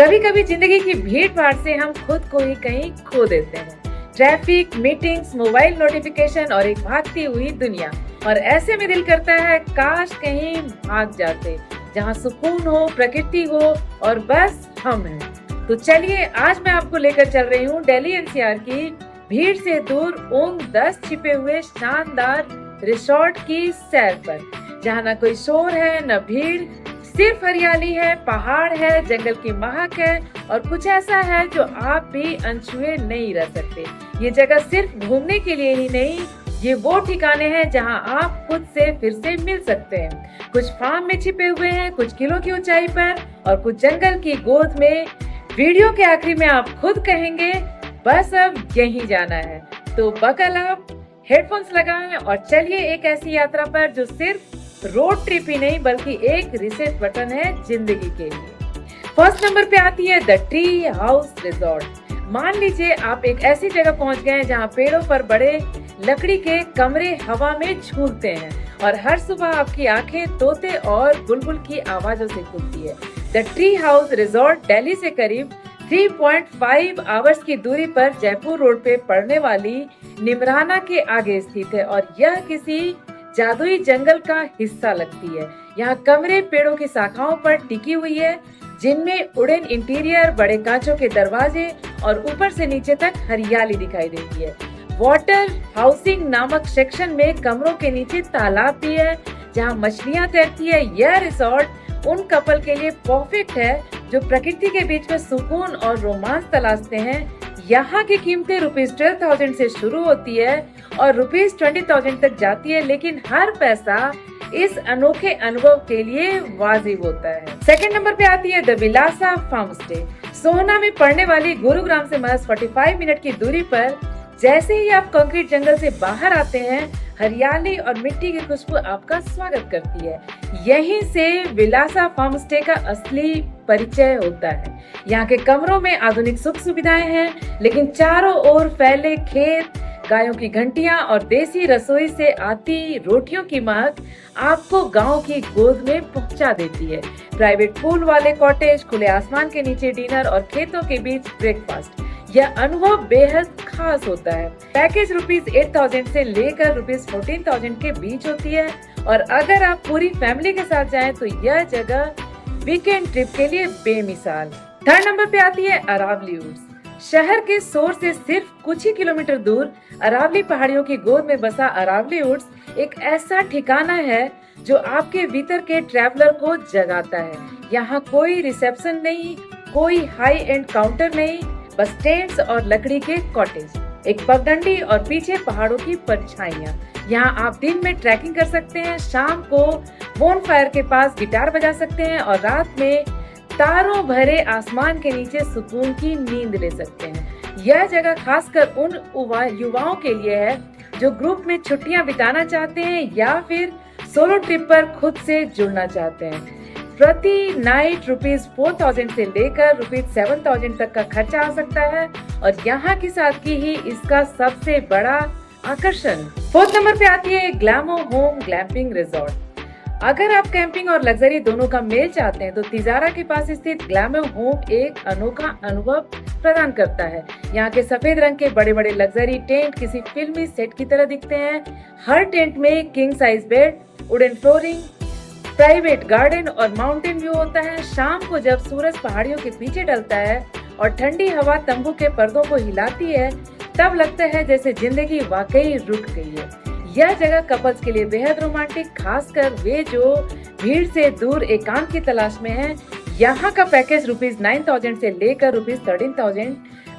कभी कभी जिंदगी की भीड़ भाड़ से हम खुद को ही कहीं खो देते हैं। ट्रैफिक, मीटिंग्स, मोबाइल नोटिफिकेशन और एक भागती हुई दुनिया। और ऐसे में दिल करता है काश कहीं भाग जाते, जहाँ सुकून हो, प्रकृति हो और बस हम हैं। तो चलिए आज मैं आपको लेकर चल रही हूँ दिल्ली एनसीआर की भीड़ से दूर उन 10 छिपे हुए शानदार रिसोर्ट की सैर पर, जहाँ न कोई शोर है न भीड़, सिर्फ हरियाली है, पहाड़ है, जंगल की महक है और कुछ ऐसा है जो आप भी अनछुए नहीं रह सकते। ये जगह सिर्फ घूमने के लिए ही नहीं, ये वो ठिकाने हैं जहां आप खुद से फिर से मिल सकते हैं। कुछ फार्म में छिपे हुए हैं, कुछ किलों की ऊंचाई पर और कुछ जंगल की गोद में। वीडियो के आखिरी में आप खुद कहेंगे बस अब यहीं जाना है। तो बकल अप, हेडफोन्स लगाएं और चलिए एक ऐसी यात्रा पर जो सिर्फ रोड ट्रिप ही नहीं बल्कि एक रिसेट बटन है जिंदगी के लिए। फर्स्ट नंबर पे आती है द ट्री हाउस रिजॉर्ट। मान लीजिए आप एक ऐसी जगह पहुंच गए हैं जहां पेड़ों पर बड़े लकड़ी के कमरे हवा में झूलते हैं और हर सुबह आपकी आंखें तोते और बुलबुल की आवाजों से खुलती है। The tree house resort Delhi से करीब 3.5 आवर्स की दूरी पर जयपुर रोड पे पड़ने वाली निमराना के आगे स्थित है और यह किसी जादुई जंगल का हिस्सा लगती है। यहाँ कमरे पेड़ों की शाखाओं पर टिकी हुई है, जिनमें वुडन इंटीरियर, बड़े कांचों के दरवाजे और ऊपर से नीचे तक हरियाली दिखाई देती है। वाटर हाउसिंग नामक सेक्शन में कमरों के नीचे तालाब भी है जहाँ मछलियाँ तैरती है। यह रिसोर्ट उन कपल के लिए परफेक्ट है जो प्रकृति के बीच में सुकून और रोमांस तलाशते हैं। यहाँ की कीमतें ₹12,000 से शुरू होती है और ₹20,000 तक जाती है, लेकिन हर पैसा इस अनोखे अनुभव के लिए वाजिब होता है। सेकंड नंबर पे आती है द विलासा फार्म स्टे। सोहना में पड़ने वाली गुरुग्राम से महज 45 मिनट की दूरी पर। जैसे ही आप कंक्रीट जंगल से बाहर आते हैं, हरियाली और मिट्टी की खुशबू आपका स्वागत करती है। यहीं से विलासा फार्म स्टे का असली परिचय होता है। यहाँ के कमरों में आधुनिक सुख सुविधाएं हैं, लेकिन चारों ओर फैले खेत, गायों की घंटियां और देसी रसोई से आती रोटियों की महक आपको गांव की गोद में पहुंचा देती है। प्राइवेट पूल वाले कॉटेज, खुले आसमान के नीचे डिनर और खेतों के बीच ब्रेकफास्ट, यह अनुभव बेहद खास होता है। पैकेज ₹8,000 से लेकर ₹14,000 के बीच होती है और अगर आप पूरी फैमिली के साथ जाएं तो यह जगह वीकेंड ट्रिप के लिए बेमिसाल। थर्ड नंबर पे आती है अरावली वुड्स। शहर के शोर से सिर्फ कुछ ही किलोमीटर दूर अरावली पहाड़ियों की गोद में बसा अरावली वुड्स एक ऐसा ठिकाना है जो आपके भीतर के ट्रैवलर को जगाता है। यहाँ कोई रिसेप्शन नहीं, कोई हाई एंड काउंटर नहीं, बस टेंट्स और लकड़ी के कॉटेज, एक पगडंडी और पीछे पहाड़ों की परछाइयाँ। यहाँ आप दिन में ट्रैकिंग कर सकते हैं, शाम को बोनफायर के पास गिटार बजा सकते हैं और रात में तारों भरे आसमान के नीचे सुकून की नींद ले सकते हैं। यह जगह खासकर उन युवाओं के लिए है जो ग्रुप में छुट्टियां बिताना चाहते हैं या फिर सोलो ट्रिप पर खुद से जुड़ना चाहते हैं। प्रति नाइट ₹4,000 से लेकर ₹7,000 तक का खर्चा आ सकता है और यहाँ की सादगी ही इसका सबसे बड़ा आकर्षण। फोर्थ नंबर पे आती है ग्लैमो होम ग्लैम्पिंग रिजॉर्ट। अगर आप कैंपिंग और लग्जरी दोनों का मेल चाहते हैं तो तिजारा के पास स्थित ग्लैमो होम एक अनोखा अनुभव प्रदान करता है। यहाँ के सफेद रंग के बड़े बड़े लग्जरी टेंट किसी फिल्मी सेट की तरह दिखते हैं। हर टेंट में king size bed, wooden flooring, private garden और माउंटेन व्यू होता है। शाम को जब सूरज पहाड़ियों के पीछे ढलता है और ठंडी हवा तंबू के पर्दों को हिलाती है, तब लगता है जैसे जिंदगी वाकई रुक गई है। यह जगह कपल्स के लिए बेहद रोमांटिक, खासकर वे जो भीड़ से दूर एकांत की तलाश में हैं। यहाँ का पैकेज ₹9,000 से लेकर ₹13,000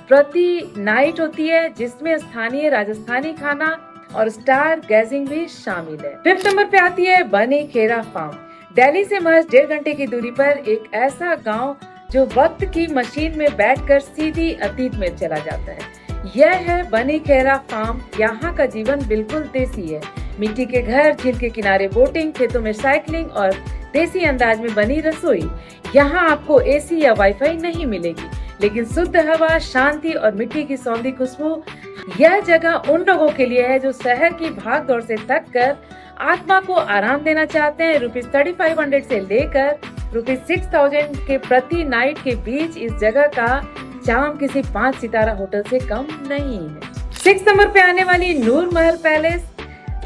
प्रति नाइट होती है, जिसमें स्थानीय राजस्थानी खाना और स्टार गैजिंग भी शामिल है। फिफ्थ नंबर पे आती है बनी खेरा फार्म। दिल्ली से महज 1.5 घंटे की दूरी पर एक ऐसा गांव जो वक्त की मशीन में बैठकर सीधी अतीत में चला जाता है। यह है बनी खेरा फार्म। यहाँ का जीवन बिल्कुल देसी है। मिट्टी के घर, झील के किनारे बोटिंग, खेतों में साइकिलिंग और देसी अंदाज में बनी रसोई। यहाँ आपको एसी या वाईफाई नहीं मिलेगी, लेकिन शुद्ध हवा, शांति और मिट्टी की सौंधी खुशबू। यह जगह उन लोगों के लिए है जो शहर की भाग दौड़ से थक कर आत्मा को आराम देना चाहते हैं। ₹3,500 से लेकर ₹6,000 के प्रति नाइट के बीच इस जगह का चार्म किसी 5 सितारा होटल से कम नहीं है। 6 नंबर पे आने वाली नूर महल पैलेस।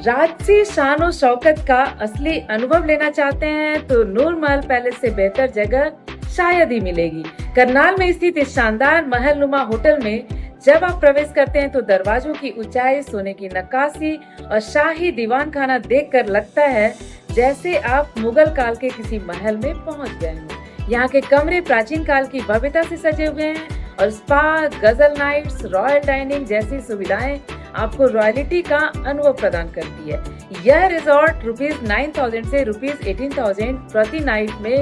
राजसी शान शौकत का असली अनुभव लेना चाहते हैं तो नूर महल पैलेस से बेहतर जगह शायद ही मिलेगी। करनाल में स्थित इस शानदार महल नुमा होटल में जब आप प्रवेश करते हैं तो दरवाजों की ऊंचाई, सोने की नक्काशी और शाही दीवान खाना देखकर लगता है जैसे आप मुगल काल के किसी महल में पहुंच गए हैं। यहाँ के कमरे प्राचीन काल की भव्यता से सजे हुए हैं और स्पा, गजल नाइट्स, रॉयल डाइनिंग जैसी सुविधाएं आपको रॉयलिटी का अनुभव प्रदान करती है। यह रिजॉर्ट ₹9,000 से ₹18,000 प्रति नाइट में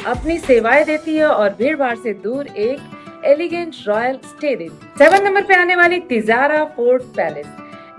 अपनी सेवाएं देती है और भीड़ भाड़ से दूर एक एलिगेंट रॉयल स्टे देती है। 7 नंबर पे आने वाली तिजारा फोर्ट पैलेस।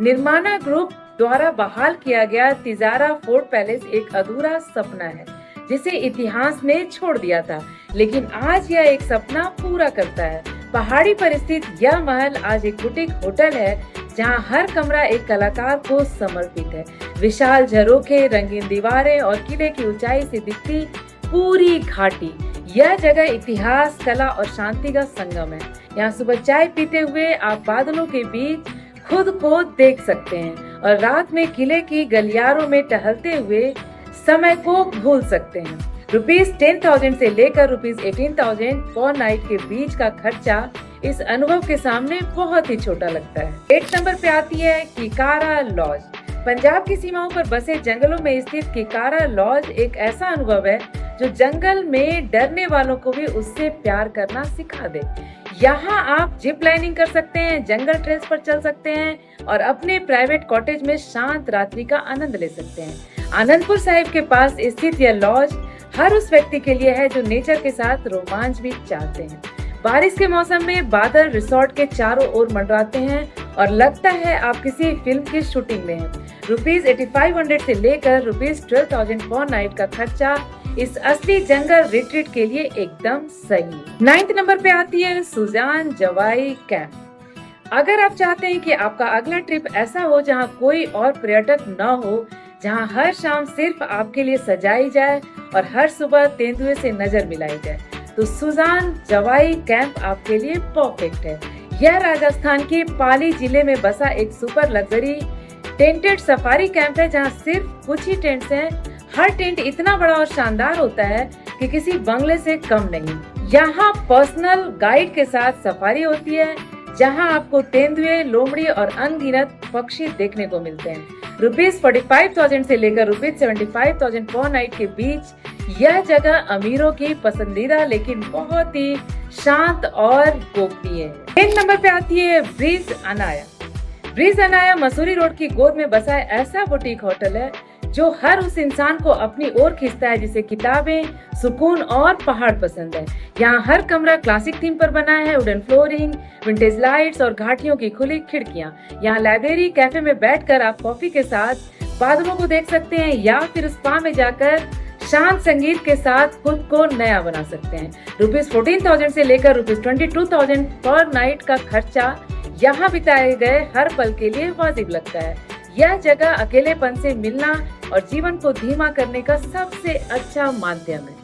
निर्माणा ग्रुप द्वारा बहाल किया गया तिजारा फोर्ट पैलेस एक अधूरा सपना है जिसे इतिहास ने छोड़ दिया था, लेकिन आज यह एक सपना पूरा करता है। पहाड़ी पर स्थित यह महल आज एक बुटीक होटल है जहां हर कमरा एक कलाकार को समर्पित है। विशाल झरोखे, रंगीन दीवारें और किले की ऊंचाई से दिखती पूरी घाटी। यह जगह इतिहास, कला और शांति का संगम है। यहाँ सुबह चाय पीते हुए आप बादलों के बीच खुद को देख सकते हैं और रात में किले की गलियारों में टहलते हुए समय को भूल सकते हैं। ₹10,000 से लेकर ₹18,000 पर नाइट के बीच का खर्चा इस अनुभव के सामने बहुत ही छोटा लगता है। 8 नंबर पे आती है किकारा लॉज। पंजाब की सीमाओं पर बसे जंगलों में स्थित किकारा लॉज एक ऐसा अनुभव है जो जंगल में डरने वालों को भी उससे प्यार करना सिखा दे। यहाँ आप जिप लाइनिंग कर सकते हैं, जंगल ट्रेल्स पर चल सकते हैं और अपने प्राइवेट कॉटेज में शांत रात्रि का आनंद ले सकते हैं। आनंदपुर साहिब के पास स्थित यह लॉज हर उस व्यक्ति के लिए है जो नेचर के साथ रोमांच भी चाहते हैं। बारिश के मौसम में बादल रिसोर्ट के चारों ओर मंडराते हैं और लगता है आप किसी फिल्म की शूटिंग में हैं। ₹8,500 से लेकर ₹12,000 पर नाइट का खर्चा इस असली जंगल रिट्रीट के लिए एकदम सही। 9 नंबर पे आती है सुजान जवाई कैंप। अगर आप चाहते हैं कि आपका अगला ट्रिप ऐसा हो जहां कोई और पर्यटक न हो, जहां हर शाम सिर्फ आपके लिए सजाई जाए और हर सुबह तेंदुए से नजर मिलाई जाए, तो सुजान जवाई कैंप आपके लिए परफेक्ट है। यह राजस्थान के पाली जिले में बसा एक super luxury tented safari camp है जहां सिर्फ कुछ ही टेंट्स हैं। हर टेंट इतना बड़ा और शानदार होता है कि किसी बंगले से कम नहीं। यहाँ पर्सनल गाइड के साथ सफारी होती है जहाँ आपको तेंदुए, लोमड़ी और अनगिनत पक्षी देखने को मिलते हैं। ₹45,000 से लेकर ₹75,000 पर नाइट के बीच यह जगह अमीरों की पसंदीदा लेकिन बहुत ही शांत और गोपनीय है। 10 नंबर पे आती है Breeze Anaya. Breeze Anaya Mussoorie road की गोद में बसा ऐसा बुटीक होटल है जो हर उस इंसान को अपनी ओर खींचता है जिसे किताबें, सुकून और पहाड़ पसंद है। यहाँ हर कमरा क्लासिक थीम पर बना है। वुडन फ्लोरिंग, विंटेज लाइट्स और घाटियों की खुली खिड़कियाँ। यहाँ लाइब्रेरी कैफे में बैठकर आप कॉफी के साथ बादलों को देख सकते हैं या फिर स्पा में जाकर शांत संगीत के साथ खुद को नया बना सकते हैं। ₹14,000 से लेकर ₹22,000 पर नाइट का खर्चा यहाँ बिताए गए हर पल के लिए वाजिब लगता है। यह जगह अकेलेपन से मिलना और जीवन को धीमा करने का सबसे अच्छा माध्यम है।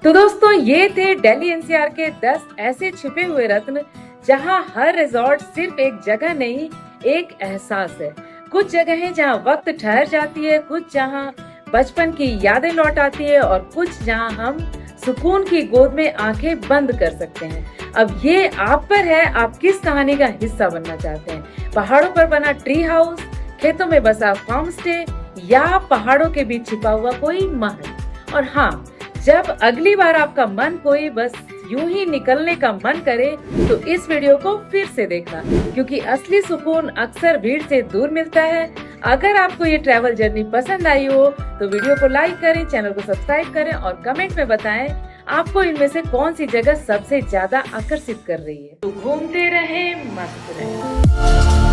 तो दोस्तों, ये थे दिल्ली एनसीआर के 10 ऐसे छिपे हुए रत्न जहां हर रिजॉर्ट सिर्फ एक जगह नहीं, एक एहसास है। कुछ जगह है जहां वक्त ठहर जाती है, कुछ जहां बचपन की यादें लौट आती है और कुछ जहां हम सुकून की गोद में आंखें बंद कर सकते हैं। अब ये आप पर है, आप किस कहानी का हिस्सा बनना चाहते हैं। पहाड़ों पर बना ट्री हाउस, खेतों में बसा फार्म स्टे या पहाड़ों के बीच छिपा हुआ कोई महल। और हाँ, जब अगली बार आपका मन कोई बस यूं ही निकलने का मन करे तो इस वीडियो को फिर से देखना, क्योंकि असली सुकून अक्सर भीड़ से दूर मिलता है। अगर आपको ये ट्रैवल जर्नी पसंद आई हो तो वीडियो को लाइक करें, चैनल को सब्सक्राइब करें और कमेंट में बताएं आपको इनमें से कौन सी जगह सबसे ज्यादा आकर्षित कर रही है। तो घूमते रहे, मस्त रहे।